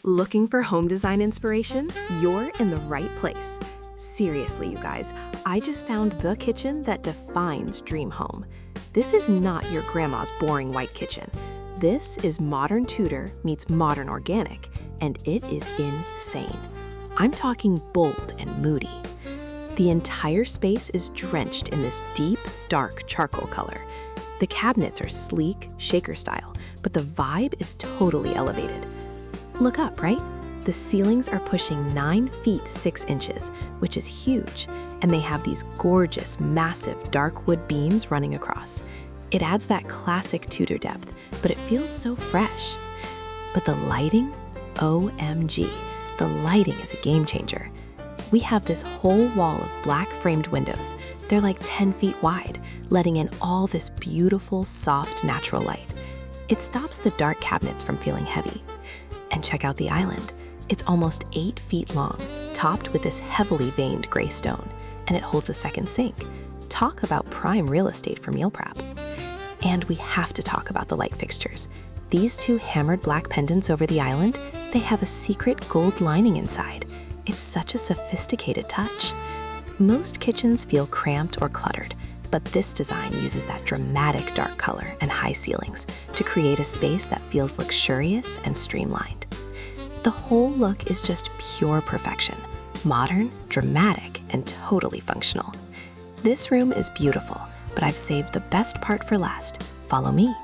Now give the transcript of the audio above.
Looking for home design inspiration? You're in the right place. Seriously, you guys, I just found the kitchen that defines dream home. This is not your grandma's boring white kitchen. This is Modern Tudor meets Modern Organic, and it is insane. I'm talking bold and moody. The entire space is drenched in this deep, dark charcoal color. The cabinets are sleek, shaker style, but the vibe is totally elevated. Look up, right? The ceilings are pushing 9 feet 6 inches, which is huge, and they have these gorgeous, massive dark wood beams running across. It adds that classic Tudor depth, but it feels so fresh. But the lighting? OMG, the lighting is a game changer. We have this whole wall of black framed windows. They're like 10 feet wide, letting in all this beautiful, soft, natural light. It stops the dark cabinets from feeling heavy. And check out the island. It's almost 8 feet long, topped with this heavily veined gray stone, and it holds a second sink. Talk about prime real estate for meal prep. And we have to talk about the light fixtures. These 2 hammered black pendants over the island, they have a secret gold lining inside. It's such a sophisticated touch. Most kitchens feel cramped or cluttered, but this design uses that dramatic dark color and high ceilings to create a space that feels luxurious and streamlined. The whole look is just pure perfection, modern, dramatic, and totally functional. This room is beautiful, but I've saved the best part for last. Follow me.